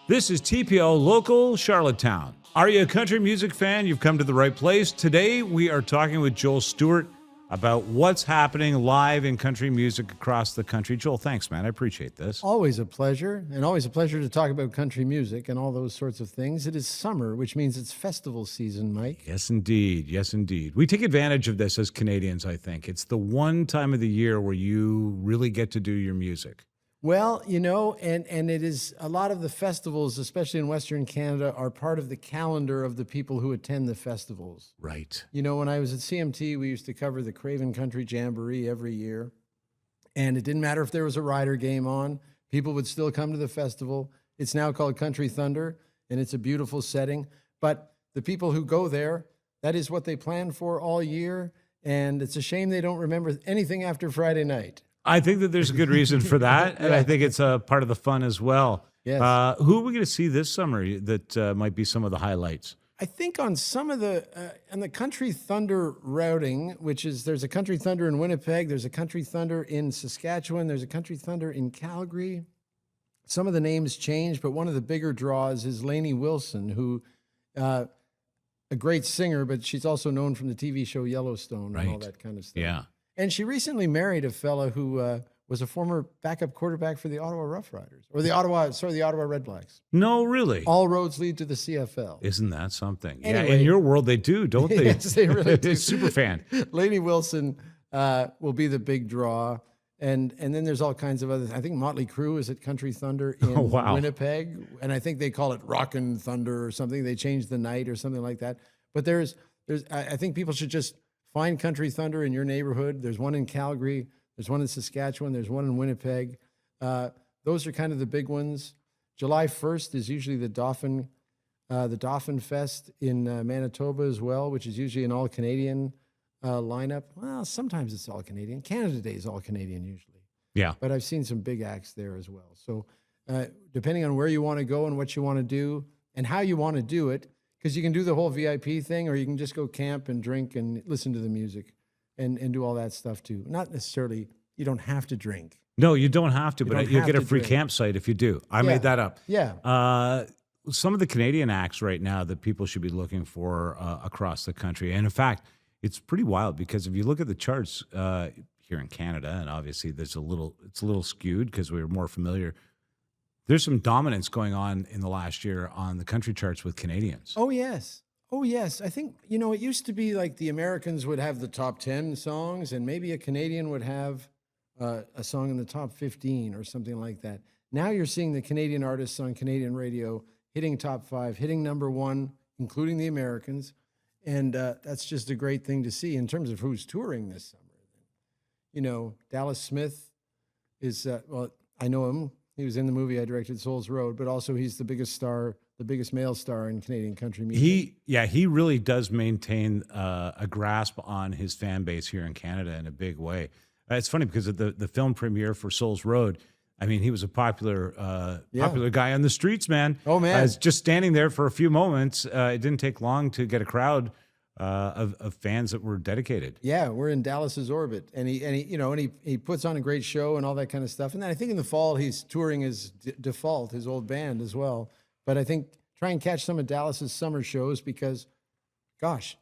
This is TPO Local Charlottetown. Are you a country music fan? You've come to the right place. Today, we are talking with Joel Stewart about what's happening live in country music across the country. Joel, thanks, man. I appreciate this. Always a pleasure, and always a pleasure to talk about country music and all those sorts of things. It is summer, which means it's festival season, Mike. Yes, indeed. Yes, indeed. We take advantage of this as Canadians, I think. It's the one time of the year where you really get to do your music. Well, you know, and it is a lot of the festivals, especially in Western Canada, are part of the calendar of the people who attend the festivals. Right. You know, when I was at CMT, we used to cover the Craven Country Jamboree every year. And it didn't matter if there was a rider game on, people would still come to the festival. It's now called Country Thunder, and it's a beautiful setting. But the people who go there, that is what they plan for all year. And it's a shame they don't remember anything after Friday night. I think that there's a good reason for that, and I think it's a part of the fun as well. Yes. Who are we going to see this summer that might be some of the highlights? I think on some of the on the Country Thunder routing, which is there's a Country Thunder in Winnipeg, there's a Country Thunder in Saskatchewan, there's a Country Thunder in Calgary. Some of the names change, but one of the bigger draws is Lainey Wilson, who a great singer, but she's also known from the TV show Yellowstone and all that kind of stuff. Yeah. And she recently married a fella who was a former backup quarterback for the Ottawa Rough Riders, or the Ottawa Red Blacks. No, really. All roads lead to the CFL. Isn't that something? Anyway, yeah, in your world they do, don't they? Yes, they really do. Super fan. Lainey Wilson will be the big draw. And then there's all kinds of other. I think Motley Crue is at Country Thunder in Winnipeg, and I think they call it Rockin' Thunder or something. They changed the night or something like that. But I think people should just find Country Thunder in your neighborhood. There's one in Calgary. There's one in Saskatchewan. There's one in Winnipeg. Those are kind of the big ones. July 1st is usually the Dauphin Fest in Manitoba as well, which is usually an all-Canadian lineup. Well, sometimes it's all-Canadian. Canada Day is all-Canadian usually. Yeah. But I've seen some big acts there as well. So depending on where you want to go and what you want to do and how you want to do it, because you can do the whole VIP thing, or you can just go camp and drink and listen to the music and do all that stuff too. Not necessarily, you don't have to drink. No, you don't have to, but you get a free campsite if you do. I made that up. Yeah. Some of the Canadian acts right now that people should be looking for across the country. And in fact, it's pretty wild because if you look at the charts here in Canada, and obviously it's a little skewed because we're more familiar. There's some dominance going on in the last year on the country charts with Canadians. Oh, yes. Oh, yes. I think, you know, it used to be like the Americans would have the top 10 songs, and maybe a Canadian would have a song in the top 15 or something like that. Now you're seeing the Canadian artists on Canadian radio hitting top 5, hitting number 1, including the Americans. And that's just a great thing to see in terms of who's touring this summer. You know, Dallas Smith is, well, I know him. He was in the movie I directed, Souls Road, but also he's the biggest star, the biggest male star in Canadian country music. He really does maintain a grasp on his fan base here in Canada in a big way. It's funny because of the film premiere for Souls Road. I mean, he was a popular guy on the streets, man. Oh, man. Just standing there for a few moments. It didn't take long to get a crowd of fans that were dedicated. Yeah, we're in Dallas's orbit, and he puts on a great show and all that kind of stuff. And then I think in the fall he's touring his Default, his old band as well. But I think try and catch some of Dallas's summer shows because, gosh,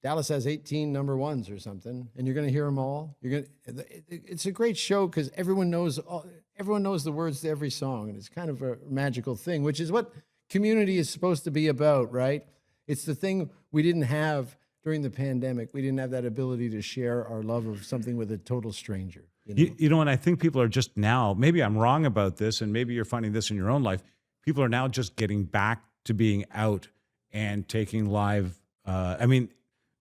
Dallas has 18 number ones or something, and you're going to hear them all. It's a great show because everyone knows the words to every song, and it's kind of a magical thing, which is what community is supposed to be about, right? It's the thing we didn't have during the pandemic. We didn't have that ability to share our love of something with a total stranger. You know, and I think people are just now, maybe I'm wrong about this, and maybe you're finding this in your own life, people are now just getting back to being out and taking live,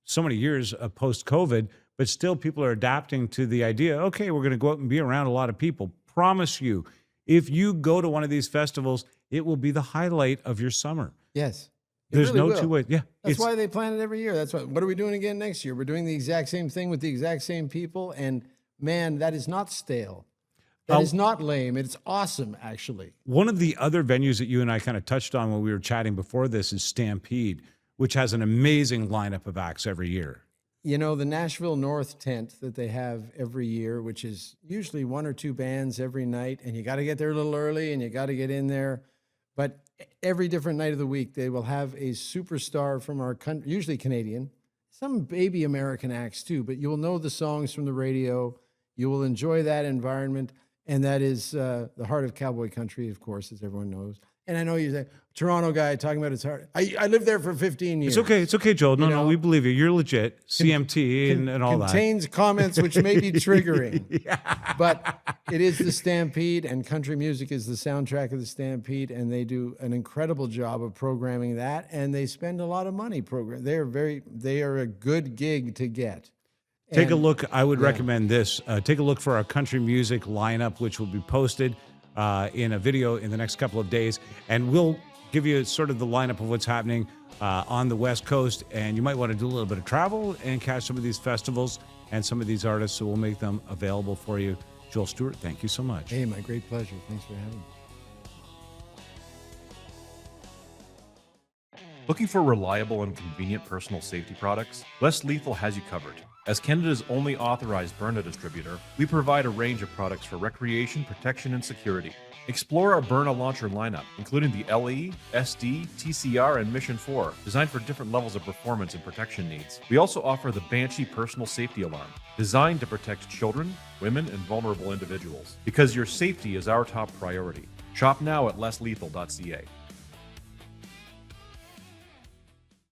so many years post-COVID, but still people are adapting to the idea, okay, we're going to go out and be around a lot of people. Promise you, if you go to one of these festivals, it will be the highlight of your summer. Yes. There's really no two ways. Yeah. That's why they plan it every year. That's what are we doing again next year? We're doing the exact same thing with the exact same people. And man, that is not stale. That is not lame. It's awesome, actually. One of the other venues that you and I kind of touched on when we were chatting before this is Stampede, which has an amazing lineup of acts every year. You know, the Nashville North tent that they have every year, which is usually one or two bands every night, and you got to get there a little early and you got to get in there. But every different night of the week, they will have a superstar from our country, usually Canadian, some baby American acts too, but you will know the songs from the radio. You will enjoy that environment. And that is the heart of cowboy country, of course, as everyone knows. And I know you say, Toronto guy talking about his heart. I lived there for 15 years. It's okay, Joel. No, we believe you. You're legit. CMT and all that. Contains comments which may be triggering. But it is the Stampede, and country music is the soundtrack of the Stampede, and they do an incredible job of programming that, and they spend a lot of money programming. They are a good gig to get. Take a look. I would recommend this. Take a look for our country music lineup, which will be posted in a video in the next couple of days. And we'll give you sort of the lineup of what's happening on the West Coast. And you might want to do a little bit of travel and catch some of these festivals and some of these artists. So we'll make them available for you. Joel Stewart, thank you so much. Hey, my great pleasure. Thanks for having me. Looking for reliable and convenient personal safety products? Less Lethal has you covered. As Canada's only authorized Byrna distributor, we provide a range of products for recreation, protection, and security. Explore our Byrna launcher lineup, including the LE, SD, TCR, and Mission 4, designed for different levels of performance and protection needs. We also offer the Banshee personal safety alarm, designed to protect children, women, and vulnerable individuals. Because your safety is our top priority. Shop now at lesslethal.ca.